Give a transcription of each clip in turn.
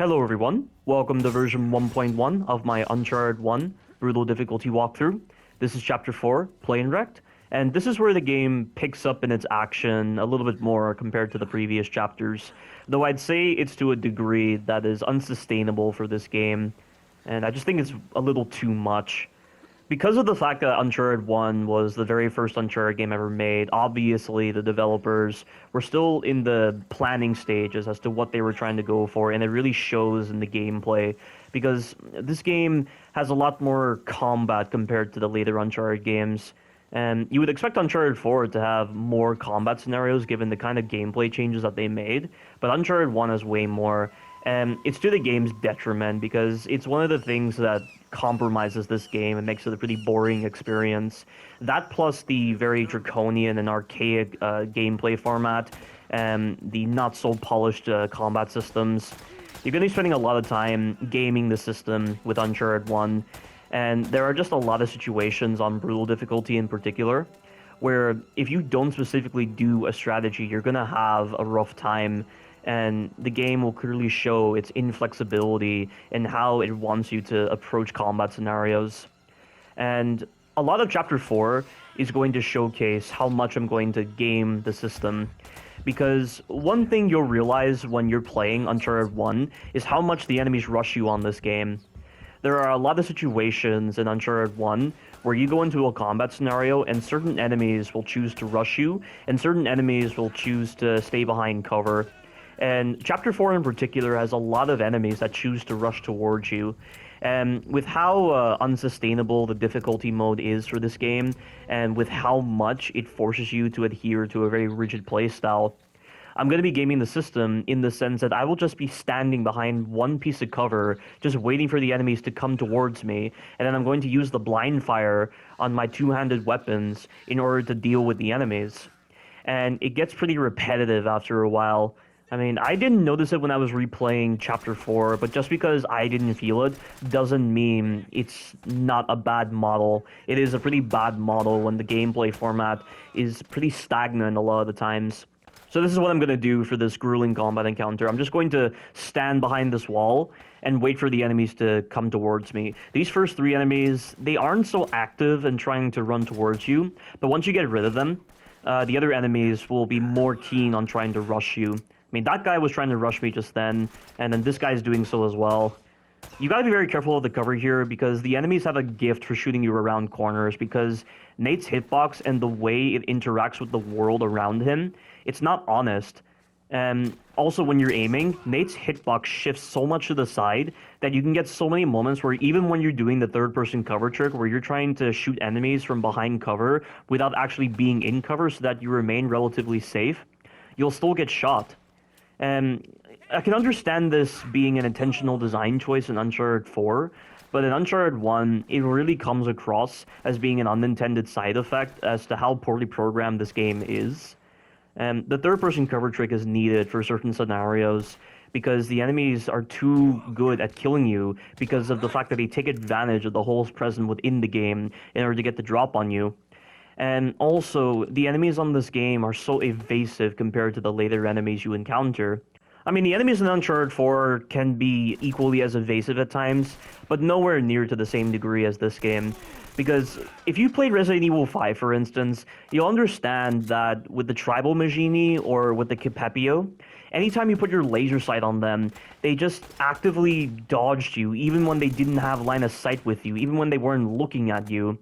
Hello everyone, welcome to version 1.1 of my Uncharted 1 Brutal Difficulty walkthrough. This is Chapter 4, Plane Wrecked, and this is where the game picks up in its action a little bit more compared to the previous chapters, though I'd say it's to a degree that is unsustainable for this game, and I just think it's a little too much. Because of the fact that Uncharted 1 was the very first Uncharted game ever made, obviously the developers were still in the planning stages as to what they were trying to go for, and it really shows in the gameplay. Because this game has a lot more combat compared to the later Uncharted games. And you would expect Uncharted 4 to have more combat scenarios given the kind of gameplay changes that they made, but Uncharted 1 has way more. And it's to the game's detriment because it's one of the things that compromises this game and makes it a pretty boring experience. That plus the very draconian and archaic gameplay format and the not so polished combat systems. You're going to be spending a lot of time gaming the system with Uncharted 1, and there are just a lot of situations on Brutal Difficulty in particular where if you don't specifically do a strategy, you're going to have a rough time, and the game will clearly show its inflexibility in how it wants you to approach combat scenarios. And a lot of Chapter 4 is going to showcase how much I'm going to game the system, because one thing you'll realize when you're playing Uncharted 1 is how much the enemies rush you on this game. There are a lot of situations in Uncharted 1 where you go into a combat scenario and certain enemies will choose to rush you, and certain enemies will choose to stay behind cover. And Chapter 4 in particular has a lot of enemies that choose to rush towards you. And with how unsustainable the difficulty mode is for this game, and with how much it forces you to adhere to a very rigid playstyle, I'm going to be gaming the system in the sense that I will just be standing behind one piece of cover, just waiting for the enemies to come towards me, and then I'm going to use the blind fire on my two-handed weapons in order to deal with the enemies. And it gets pretty repetitive after a while. I mean, I didn't notice it when I was replaying Chapter 4, but just because I didn't feel it doesn't mean it's not a bad model. It is a pretty bad model when the gameplay format is pretty stagnant a lot of the times. So this is what I'm going to do for this grueling combat encounter. I'm just going to stand behind this wall and wait for the enemies to come towards me. These first three enemies, they aren't so active in trying to run towards you, but once you get rid of them, the other enemies will be more keen on trying to rush you. I mean, that guy was trying to rush me just then, and then this guy's doing so as well. You gotta be very careful of the cover here, because the enemies have a gift for shooting you around corners, because Nate's hitbox and the way it interacts with the world around him, it's not honest. And also when you're aiming, Nate's hitbox shifts so much to the side that you can get so many moments where even when you're doing the third-person cover trick, where you're trying to shoot enemies from behind cover without actually being in cover so that you remain relatively safe, you'll still get shot. And I can understand this being an intentional design choice in Uncharted 4, but in Uncharted 1, it really comes across as being an unintended side effect as to how poorly programmed this game is. And the third-person cover trick is needed for certain scenarios because the enemies are too good at killing you because of the fact that they take advantage of the holes present within the game in order to get the drop on you. And also, the enemies on this game are so evasive compared to the later enemies you encounter. I mean, the enemies in Uncharted 4 can be equally as evasive at times, but nowhere near to the same degree as this game. Because if you played Resident Evil 5, for instance, you'll understand that with the Tribal Magini or with the Capepio, anytime you put your laser sight on them, they just actively dodged you, even when they didn't have line of sight with you, even when they weren't looking at you.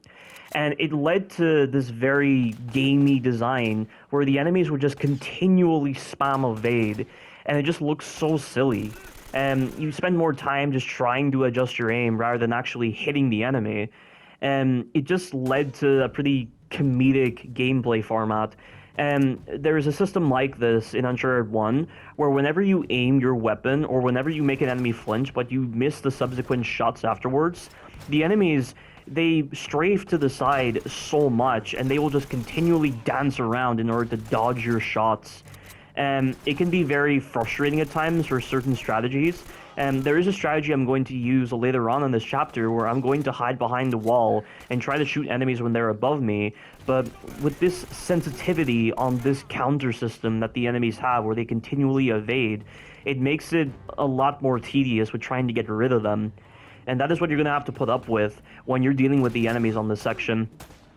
And it led to this very gamey design where the enemies would just continually spam evade, and it just looks so silly. And you spend more time just trying to adjust your aim rather than actually hitting the enemy. And it just led to a pretty comedic gameplay format. And there's a system like this in Uncharted 1, where whenever you aim your weapon, or whenever you make an enemy flinch, but you miss the subsequent shots afterwards, the enemies, they strafe to the side so much, and they will just continually dance around in order to dodge your shots. And it can be very frustrating at times for certain strategies. And there is a strategy I'm going to use later on in this chapter where I'm going to hide behind the wall and try to shoot enemies when they're above me. But with this sensitivity on this counter system that the enemies have where they continually evade, it makes it a lot more tedious with trying to get rid of them. And that is what you're going to have to put up with when you're dealing with the enemies on this section.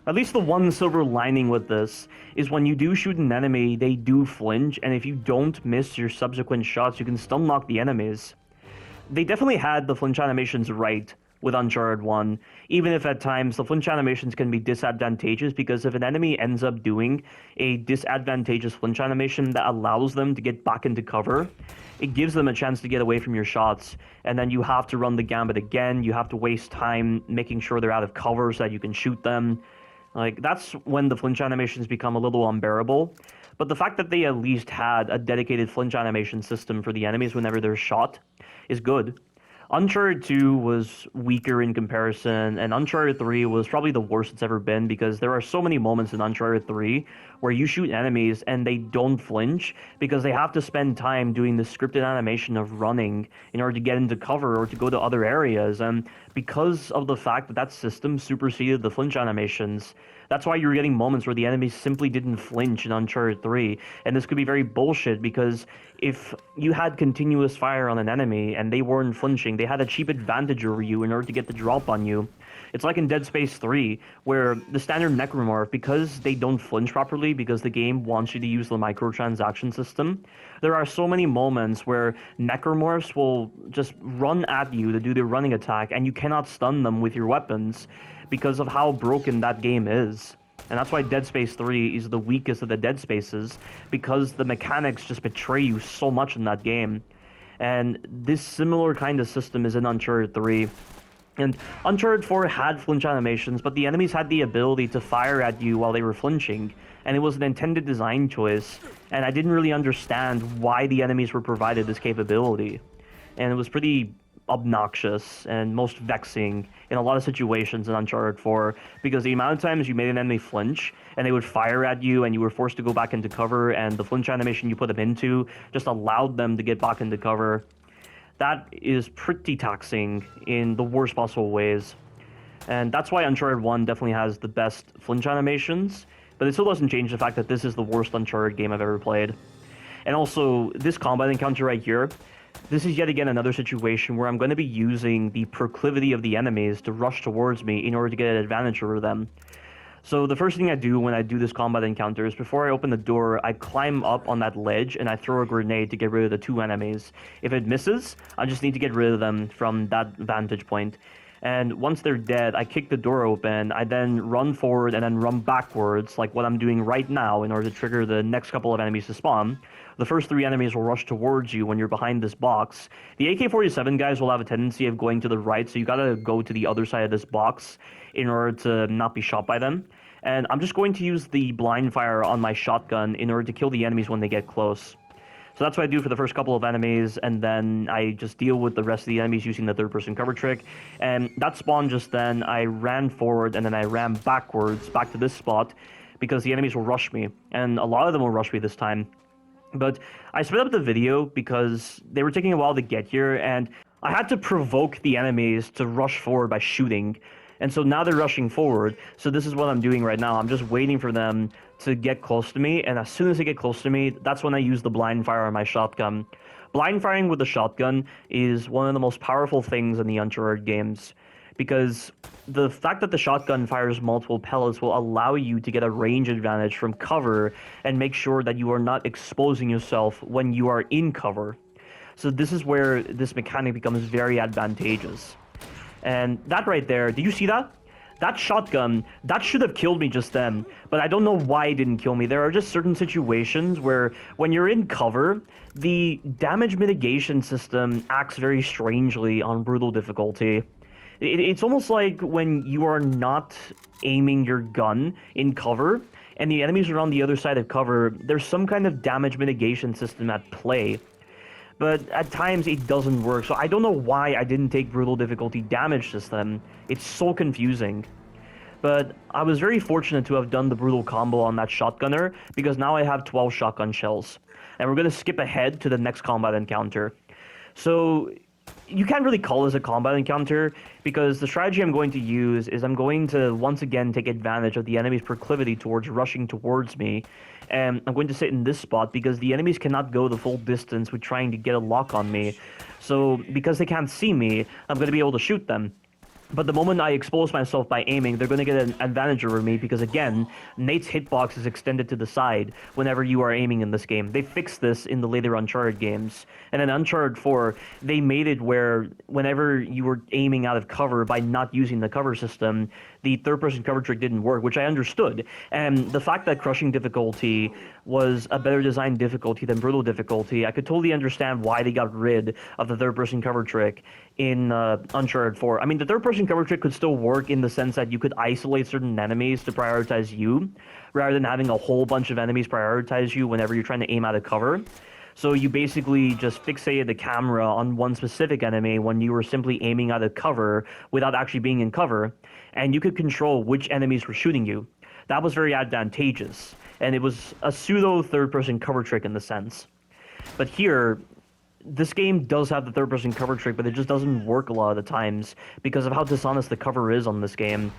At least the one silver lining with this is when you do shoot an enemy, they do flinch, and if you don't miss your subsequent shots, you can stun lock the enemies. They definitely had the flinch animations right with Uncharted 1, even if at times the flinch animations can be disadvantageous, because if an enemy ends up doing a disadvantageous flinch animation that allows them to get back into cover, it gives them a chance to get away from your shots, and then you have to run the gambit again, you have to waste time making sure they're out of cover so that you can shoot them. Like, that's when the flinch animations become a little unbearable. But the fact that they at least had a dedicated flinch animation system for the enemies whenever they're shot is good. Uncharted 2 was weaker in comparison, and Uncharted 3 was probably the worst it's ever been, because there are so many moments in Uncharted 3 where you shoot enemies and they don't flinch because they have to spend time doing the scripted animation of running in order to get into cover or to go to other areas. And because of the fact that that system superseded the flinch animations, that's why you were getting moments where the enemies simply didn't flinch in Uncharted 3. And this could be very bullshit, because if you had continuous fire on an enemy and they weren't flinching, they had a cheap advantage over you in order to get the drop on you. It's like in Dead Space 3, where the standard Necromorph, because they don't flinch properly, because the game wants you to use the microtransaction system, there are so many moments where Necromorphs will just run at you to do their running attack, and you cannot stun them with your weapons because of how broken that game is. And that's why Dead Space 3 is the weakest of the Dead Spaces, because the mechanics just betray you so much in that game. And this similar kind of system is in Uncharted 3. And Uncharted 4 had flinch animations, but the enemies had the ability to fire at you while they were flinching, and it was an intended design choice, and I didn't really understand why the enemies were provided this capability. And it was pretty obnoxious and most vexing in a lot of situations in Uncharted 4, because the amount of times you made an enemy flinch and they would fire at you and you were forced to go back into cover, and the flinch animation you put them into just allowed them to get back into cover, that is pretty taxing in the worst possible ways. And that's why Uncharted 1 definitely has the best flinch animations, but it still doesn't change the fact that this is the worst Uncharted game I've ever played. And also, this combat encounter right here, this is yet again another situation where I'm going to be using the proclivity of the enemies to rush towards me in order to get an advantage over them. So the first thing I do when I do this combat encounter is, before I open the door, I climb up on that ledge and I throw a grenade to get rid of the two enemies. If it misses, I just need to get rid of them from that vantage point. And once they're dead, I kick the door open, I then run forward and then run backwards, like what I'm doing right now, in order to trigger the next couple of enemies to spawn. The first three enemies will rush towards you when you're behind this box. The AK-47 guys will have a tendency of going to the right, so you gotta go to the other side of this box in order to not be shot by them. And I'm just going to use the blind fire on my shotgun in order to kill the enemies when they get close. So that's what I do for the first couple of enemies, and then I just deal with the rest of the enemies using the third-person cover trick. And that spawn just then, I ran forward and then I ran backwards back to this spot, because the enemies will rush me. And a lot of them will rush me this time. But I sped up the video because they were taking a while to get here, and I had to provoke the enemies to rush forward by shooting. And so now they're rushing forward, so this is what I'm doing right now. I'm just waiting for them to get close to me, and as soon as they get close to me, that's when I use the blind fire on my shotgun. Blind firing with the shotgun is one of the most powerful things in the Uncharted games, because the fact that the shotgun fires multiple pellets will allow you to get a range advantage from cover and make sure that you are not exposing yourself when you are in cover. So this is where this mechanic becomes very advantageous. And that right there, did you see that? That shotgun, that should have killed me just then, but I don't know why it didn't kill me. There are just certain situations where when you're in cover, the damage mitigation system acts very strangely on brutal difficulty. It's almost like when you are not aiming your gun in cover and the enemies are on the other side of cover, there's some kind of damage mitigation system at play. But at times it doesn't work, so I don't know why I didn't take brutal difficulty damage system. It's so confusing. But I was very fortunate to have done the brutal combo on that shotgunner, because now I have 12 shotgun shells. And we're going to skip ahead to the next combat encounter. So you can't really call this a combat encounter because the strategy I'm going to use is I'm going to once again take advantage of the enemy's proclivity towards rushing towards me. And I'm going to sit in this spot because the enemies cannot go the full distance with trying to get a lock on me. So because they can't see me, I'm going to be able to shoot them. But the moment I expose myself by aiming, they're going to get an advantage over me because, again, Nate's hitbox is extended to the side whenever you are aiming in this game. They fixed this in the later Uncharted games. And in Uncharted 4, they made it where whenever you were aiming out of cover by not using the cover system, the third-person cover trick didn't work, which I understood. And the fact that crushing difficulty was a better designed difficulty than brutal difficulty, I could totally understand why they got rid of the third-person cover trick in Uncharted 4. I mean, the third-person cover trick could still work in the sense that you could isolate certain enemies to prioritize you, rather than having a whole bunch of enemies prioritize you whenever you're trying to aim out of cover. So you basically just fixated the camera on one specific enemy when you were simply aiming out of cover without actually being in cover, and you could control which enemies were shooting you. That was very advantageous, and it was a pseudo third-person cover trick in the sense. But here, this game does have the third-person cover trick, but it just doesn't work a lot of the times because of how dishonest the cover is on this game.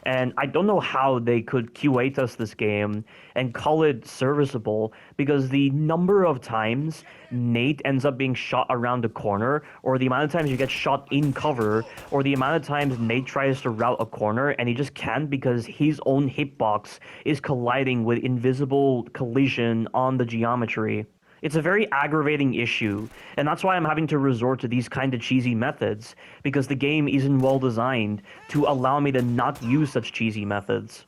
And I don't know how they could QA test this game and call it serviceable because the number of times Nate ends up being shot around the corner, or the amount of times you get shot in cover, or the amount of times Nate tries to route a corner and he just can't because his own hitbox is colliding with invisible collision on the geometry. It's a very aggravating issue, and that's why I'm having to resort to these kind of cheesy methods, because the game isn't well designed to allow me to not use such cheesy methods.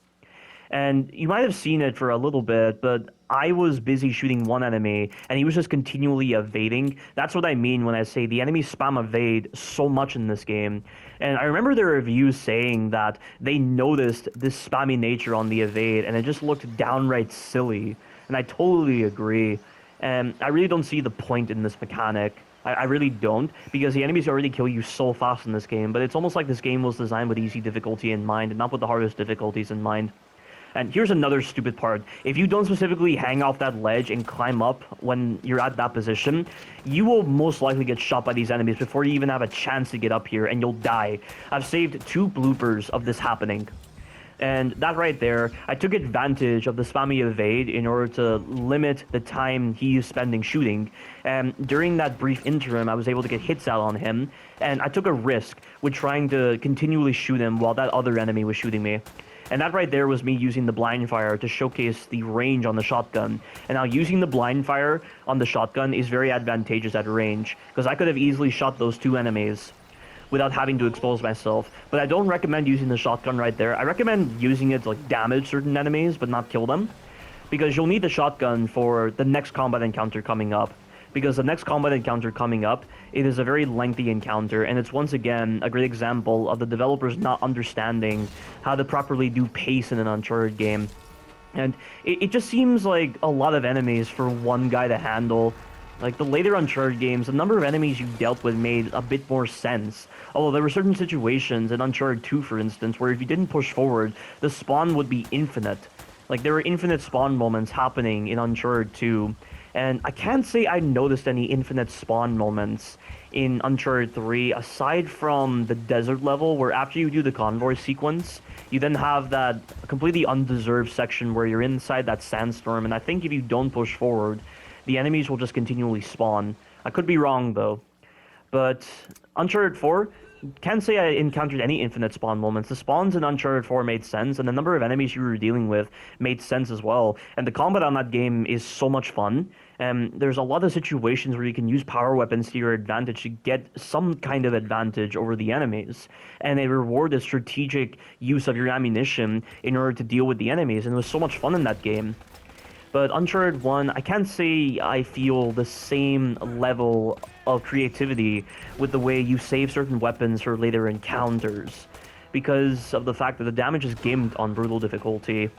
And you might have seen it for a little bit, but I was busy shooting one enemy, and he was just continually evading. That's what I mean when I say the enemies spam evade so much in this game. And I remember the reviews saying that they noticed this spammy nature on the evade, and it just looked downright silly. And I totally agree. And I really don't see the point in this mechanic. I really don't, because the enemies already kill you so fast in this game, but it's almost like this game was designed with easy difficulty in mind and not with the hardest difficulties in mind. And here's another stupid part. If you don't specifically hang off that ledge and climb up when you're at that position, you will most likely get shot by these enemies before you even have a chance to get up here, and you'll die. I've saved 2 bloopers of this happening. And that right there, I took advantage of the spammy evade in order to limit the time he is spending shooting. And during that brief interim, I was able to get hits out on him, and I took a risk with trying to continually shoot him while that other enemy was shooting me. And that right there was me using the blind fire to showcase the range on the shotgun. And now using the blind fire on the shotgun is very advantageous at range, because I could have easily shot those 2 enemies without having to expose myself. But I don't recommend using the shotgun right there. I recommend using it to like damage certain enemies but not kill them, because you'll need the shotgun for the next combat encounter coming up. Because the next combat encounter coming up, it is a very lengthy encounter, and it's once again a great example of the developers not understanding how to properly do pace in an Uncharted game. And it just seems like a lot of enemies for one guy to handle. Like, the later Uncharted games, the number of enemies you dealt with made a bit more sense. Although there were certain situations, in Uncharted 2 for instance, where if you didn't push forward, the spawn would be infinite. Like, there were infinite spawn moments happening in Uncharted 2, and I can't say I noticed any infinite spawn moments in Uncharted 3, aside from the desert level, where after you do the convoy sequence, you then have that completely undeserved section where you're inside that sandstorm, and I think if you don't push forward, the enemies will just continually spawn. I could be wrong, though. But Uncharted 4, can't say I encountered any infinite spawn moments. The spawns in Uncharted 4 made sense, and the number of enemies you were dealing with made sense as well. And the combat on that game is so much fun. And there's a lot of situations where you can use power weapons to your advantage to get some kind of advantage over the enemies. And they reward the strategic use of your ammunition in order to deal with the enemies, and it was so much fun in that game. But Uncharted 1, I can't say I feel the same level of creativity with the way you save certain weapons for later encounters, because of the fact that the damage is gimped on brutal difficulty,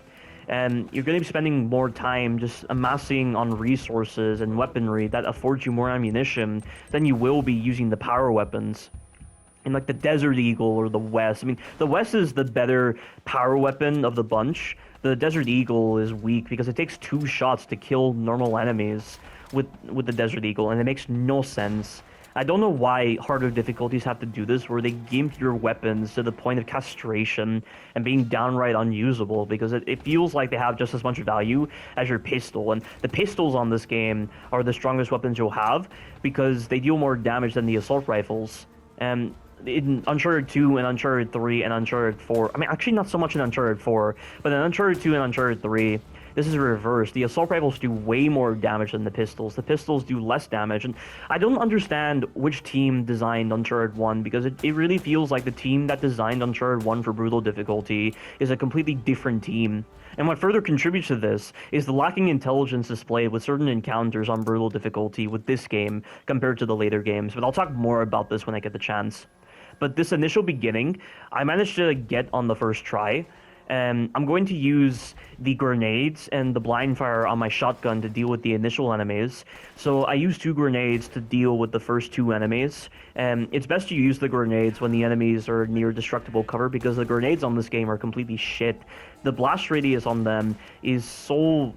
and you're going to be spending more time just amassing on resources and weaponry that affords you more ammunition than you will be using the power weapons. In like the Desert Eagle or the West. I mean, the West is the better power weapon of the bunch. The Desert Eagle is weak because it takes 2 shots to kill normal enemies with the Desert Eagle, and it makes no sense. I don't know why harder difficulties have to do this, where they gimp your weapons to the point of castration and being downright unusable, because it feels like they have just as much value as your pistol. And the pistols on this game are the strongest weapons you'll have because they deal more damage than the assault rifles. And in Uncharted 2 and Uncharted 3 and Uncharted 4, I mean, actually not so much in Uncharted 4, but in Uncharted 2 and Uncharted 3, this is reversed. The assault rifles do way more damage than the pistols. The pistols do less damage, and I don't understand which team designed Uncharted 1, because it really feels like the team that designed Uncharted 1 for brutal difficulty is a completely different team. And what further contributes to this is the lacking intelligence displayed with certain encounters on brutal difficulty with this game compared to the later games, but I'll talk more about this when I get the chance. But this initial beginning, I managed to get on the first try. I'm going to use the grenades and the blind fire on my shotgun to deal with the initial enemies. So I use 2 grenades to deal with the first 2 enemies. It's best to use the grenades when the enemies are near destructible cover, because the grenades on this game are completely shit. The blast radius on them is so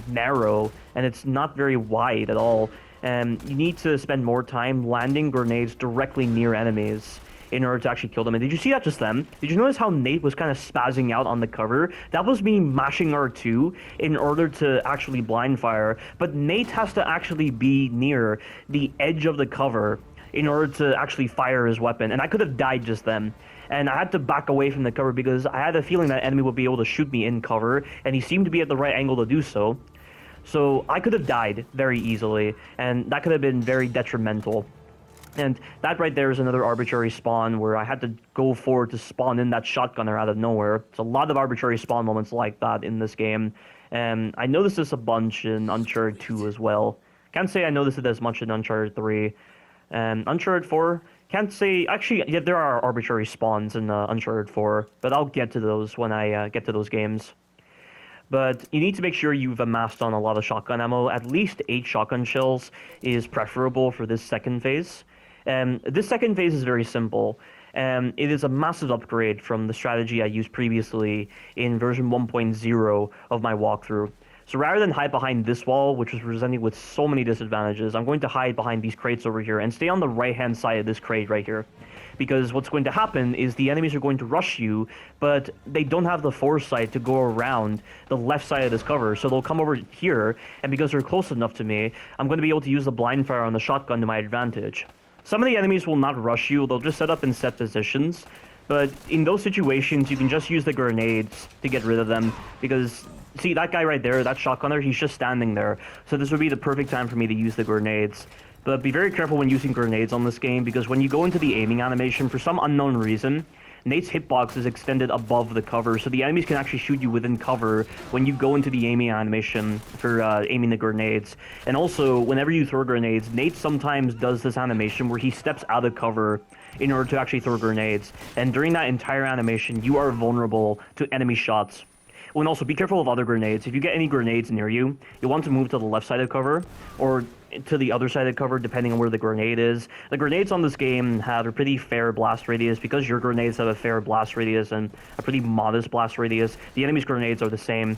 narrow, and it's not very wide at all. You need to spend more time landing grenades directly near enemies in order to actually kill them. And did you see that just then? Did you notice how Nate was kind of spazzing out on the cover? That was me mashing R2 in order to actually blind fire, but Nate has to actually be near the edge of the cover in order to actually fire his weapon, and I could have died just then. And I had to back away from the cover because I had a feeling that enemy would be able to shoot me in cover, and he seemed to be at the right angle to do so. So I could have died very easily, and that could have been very detrimental. And that right there is another arbitrary spawn where I had to go forward to spawn in that shotgunner out of nowhere. It's a lot of arbitrary spawn moments like that in this game. And I noticed this a bunch in Uncharted 2 as well. Can't say I noticed it as much in Uncharted 3. And Uncharted 4, can't say... Actually, yeah, there are arbitrary spawns in Uncharted 4, but I'll get to those when I get to those games. But you need to make sure you've amassed on a lot of shotgun ammo. At least 8 shotgun shells is preferable for this second phase. This second phase is very simple. It is a massive upgrade from the strategy I used previously in version 1.0 of my walkthrough. So rather than hide behind this wall, which was presented with so many disadvantages, I'm going to hide behind these crates over here and stay on the right-hand side of this crate right here. Because what's going to happen is the enemies are going to rush you, but they don't have the foresight to go around the left side of this cover, so they'll come over here, and because they're close enough to me, I'm going to be able to use the blind fire on the shotgun to my advantage. Some of the enemies will not rush you, they'll just set up in set positions, but in those situations, you can just use the grenades to get rid of them, because, see, that guy right there, that shotgunner, he's just standing there, so this would be the perfect time for me to use the grenades. But be very careful when using grenades on this game, because when you go into the aiming animation, for some unknown reason, Nate's hitbox is extended above the cover, so the enemies can actually shoot you within cover when you go into the aiming animation for aiming the grenades. And also, whenever you throw grenades, Nate sometimes does this animation where he steps out of cover in order to actually throw grenades. And during that entire animation, you are vulnerable to enemy shots. Oh, and also, be careful of other grenades. If you get any grenades near you, you'll want to move to the left side of cover, or to the other side of cover, depending on where the grenade is. The grenades on this game have a pretty fair blast radius. Because your grenades have a fair blast radius and a pretty modest blast radius, the enemy's grenades are the same.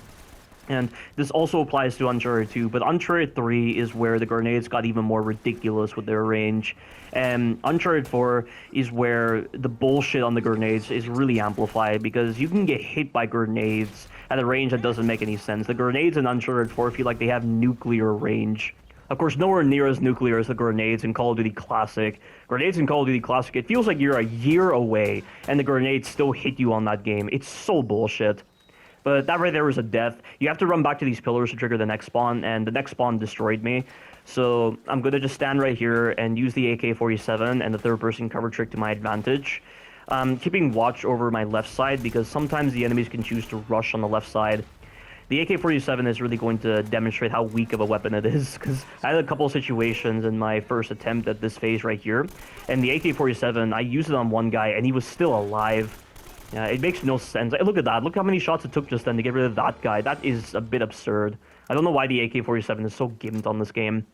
And this also applies to Uncharted 2, but Uncharted 3 is where the grenades got even more ridiculous with their range. And Uncharted 4 is where the bullshit on the grenades is really amplified, because you can get hit by grenades at a range that doesn't make any sense. The grenades in Uncharted 4 feel like they have nuclear range. Of course, nowhere near as nuclear as the grenades in Call of Duty Classic. Grenades in Call of Duty Classic, it feels like you're a year away, and the grenades still hit you on that game. It's so bullshit. But that right there is a death. You have to run back to these pillars to trigger the next spawn, and the next spawn destroyed me. So I'm going to just stand right here and use the AK-47 and the third-person cover trick to my advantage. Keeping watch over my left side, because sometimes the enemies can choose to rush on the left side. The AK-47 is really going to demonstrate how weak of a weapon it is, because I had a couple of situations in my first attempt at this phase right here, and the AK-47, I used it on one guy, and he was still alive. It makes no sense. Look at that. Look how many shots it took just then to get rid of that guy. That is a bit absurd. I don't know why the AK-47 is so gimped on this game.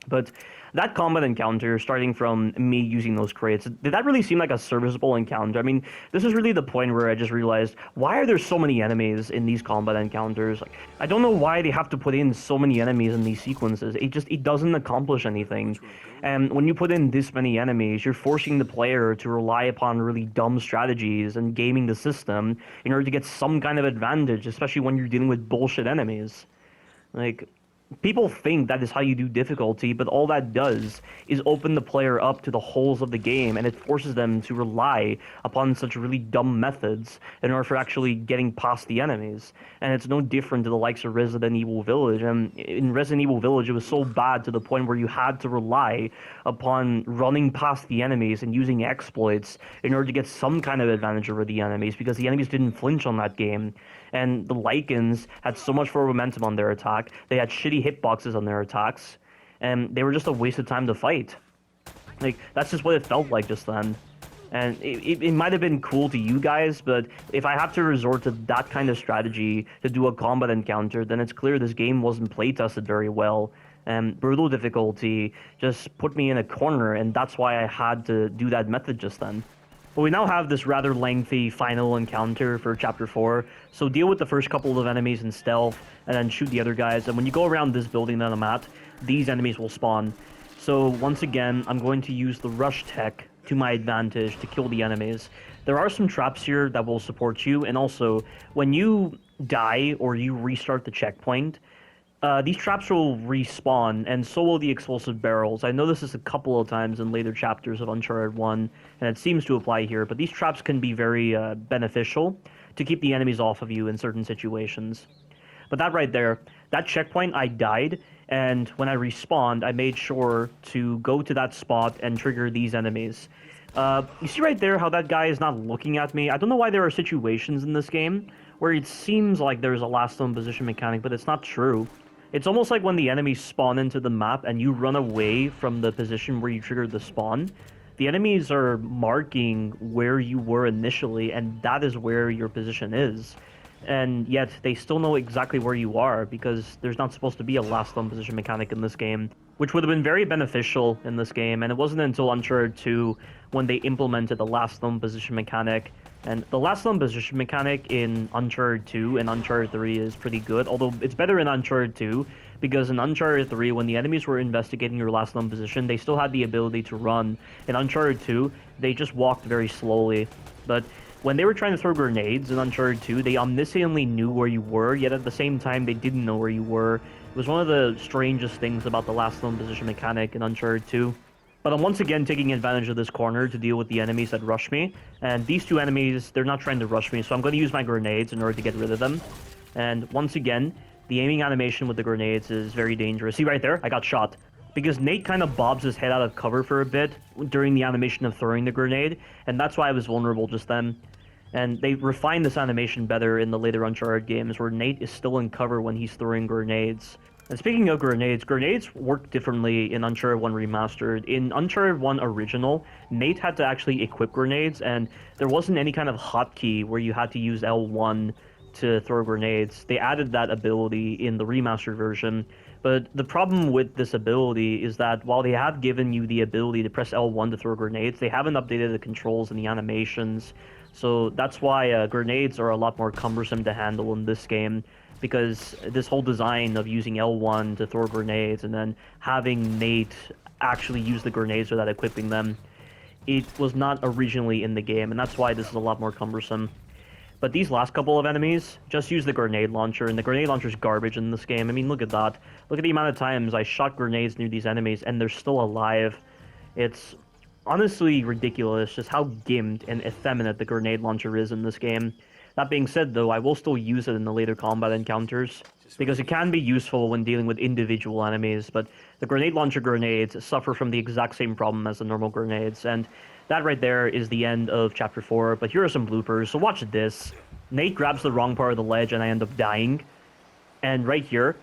But that combat encounter, starting from me using those crates, did that really seem like a serviceable encounter? I mean, this is really the point where I just realized, why are there so many enemies in these combat encounters? Like, I don't know why they have to put in so many enemies in these sequences. It doesn't accomplish anything. And when you put in this many enemies, you're forcing the player to rely upon really dumb strategies and gaming the system in order to get some kind of advantage, especially when you're dealing with bullshit enemies. Like, people think that is how you do difficulty, but all that does is open the player up to the holes of the game, and it forces them to rely upon such really dumb methods in order for actually getting past the enemies. And it's no different to the likes of Resident Evil Village. And in Resident Evil Village, it was so bad to the point where you had to rely upon running past the enemies and using exploits in order to get some kind of advantage over the enemies, because the enemies didn't flinch on that game. And the Lycans had so much forward momentum on their attack. They had shitty hitboxes on their attacks, and they were just a waste of time to fight. Like, that's just what it felt like just then. And it might have been cool to you guys, but if I have to resort to that kind of strategy to do a combat encounter, then it's clear this game wasn't playtested very well. And brutal difficulty just put me in a corner, and that's why I had to do that method just then. But we now have this rather lengthy final encounter for Chapter 4, so deal with the first couple of enemies in stealth, and then shoot the other guys, and when you go around this building that I'm at, these enemies will spawn. So once again, I'm going to use the rush tech to my advantage to kill the enemies. There are some traps here that will support you, and also, when you die or you restart the checkpoint, these traps will respawn, and so will the explosive barrels. I noticed this a couple of times in later chapters of Uncharted 1, and it seems to apply here, but these traps can be very beneficial to keep the enemies off of you in certain situations. But that right there, that checkpoint, I died, and when I respawned, I made sure to go to that spot and trigger these enemies. You see right there how that guy is not looking at me? I don't know why there are situations in this game where it seems like there's a last known position mechanic, but it's not true. It's almost like when the enemies spawn into the map and you run away from the position where you triggered the spawn, the enemies are marking where you were initially, and that is where your position is. And yet, they still know exactly where you are, because there's not supposed to be a last known position mechanic in this game, which would have been very beneficial in this game, and it wasn't until Uncharted 2 when they implemented the last known position mechanic. And the last known position mechanic in Uncharted 2 and Uncharted 3 is pretty good, although it's better in Uncharted 2, because in Uncharted 3, when the enemies were investigating your last known position, they still had the ability to run. In Uncharted 2, they just walked very slowly. But when they were trying to throw grenades in Uncharted 2, they omnisciently knew where you were, yet at the same time, they didn't know where you were. It was one of the strangest things about the last known position mechanic in Uncharted 2. But I'm once again taking advantage of this corner to deal with the enemies that rush me. And these two enemies, they're not trying to rush me, so I'm going to use my grenades in order to get rid of them. And once again, the aiming animation with the grenades is very dangerous. See right there? I got shot. Because Nate kind of bobs his head out of cover for a bit during the animation of throwing the grenade, and that's why I was vulnerable just then. And they refined this animation better in the later Uncharted games, where Nate is still in cover when he's throwing grenades. And speaking of grenades, grenades work differently in Uncharted 1 Remastered. In Uncharted 1 Original, Nate had to actually equip grenades, and there wasn't any kind of hotkey where you had to use L1 to throw grenades. They added that ability in the remastered version, but the problem with this ability is that while they have given you the ability to press L1 to throw grenades, they haven't updated the controls and the animations. So that's why grenades are a lot more cumbersome to handle in this game, because this whole design of using L1 to throw grenades and then having Nate actually use the grenades without equipping them, it was not originally in the game, and that's why this is a lot more cumbersome. But these last couple of enemies, just use the grenade launcher, and the grenade launcher's garbage in this game. I mean, look at that. Look at the amount of times I shot grenades near these enemies, and they're still alive. It's honestly ridiculous just how gimped and effeminate the grenade launcher is in this game. That being said, though, I will still use it in the later combat encounters, because it can be useful when dealing with individual enemies, but the grenade launcher grenades suffer from the exact same problem as the normal grenades, and that right there is the end of Chapter 4, but here are some bloopers, so watch this. Nate grabs the wrong part of the ledge and I end up dying, and right here,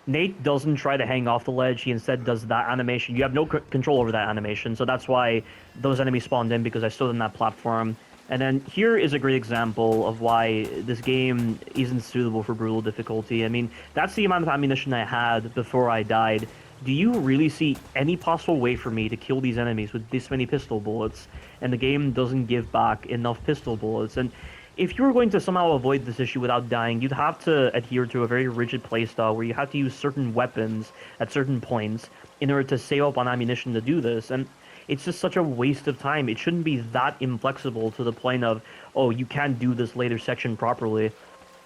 Nate doesn't try to hang off the ledge, he instead does that animation. You have no control over that animation, so that's why those enemies spawned in, because I stood on that platform. And then here is a great example of why this game isn't suitable for brutal difficulty. I mean, that's the amount of ammunition I had before I died. do you really see any possible way for me to kill these enemies with this many pistol bullets? And the game doesn't give back enough pistol bullets. And if you were going to somehow avoid this issue without dying, you'd have to adhere to a very rigid playstyle where you have to use certain weapons at certain points in order to save up on ammunition to do this. And it's just such a waste of time. It shouldn't be that inflexible to the point of, oh, you can't do this later section properly.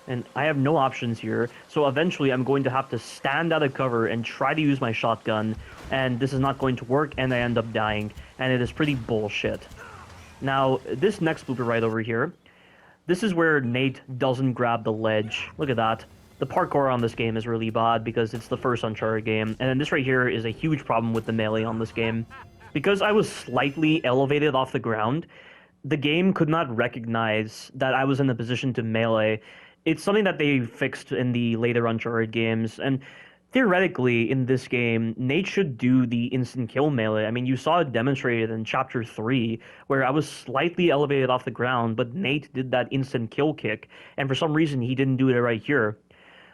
And I have no options here, so eventually I'm going to have to stand out of cover and try to use my shotgun, and this is not going to work, and I end up dying, and it is pretty bullshit. Now, this next blooper right over here, this is where Nate doesn't grab the ledge. Look at that. The parkour on this game is really bad because it's the first Uncharted game, and then this right here is a huge problem with the melee on this game. Because I was slightly elevated off the ground, the game could not recognize that I was in a position to melee. It's something that they fixed in the later Uncharted games, and theoretically, in this game, Nate should do the instant kill melee. I mean, you saw it demonstrated in Chapter 3, where I was slightly elevated off the ground, but Nate did that instant kill kick, and for some reason, he didn't do it right here.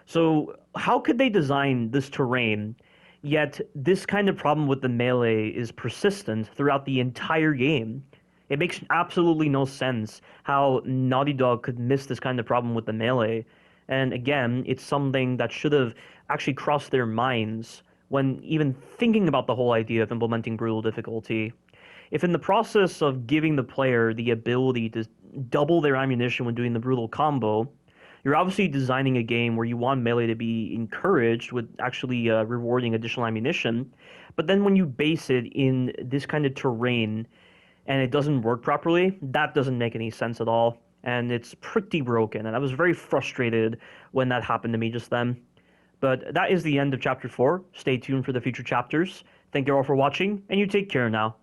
So, how could they design this terrain, yet this kind of problem with the melee is persistent throughout the entire game? It makes absolutely no sense how Naughty Dog could miss this kind of problem with the melee. And again, it's something that should have actually crossed their minds when even thinking about the whole idea of implementing brutal difficulty. If in the process of giving the player the ability to double their ammunition when doing the brutal combo, you're obviously designing a game where you want melee to be encouraged with actually rewarding additional ammunition, but then when you base it in this kind of terrain, and it doesn't work properly, that doesn't make any sense at all. And it's pretty broken. And I was very frustrated when that happened to me just then. But that is the end of Chapter 4. Stay tuned for the future chapters. Thank you all for watching, and you take care now.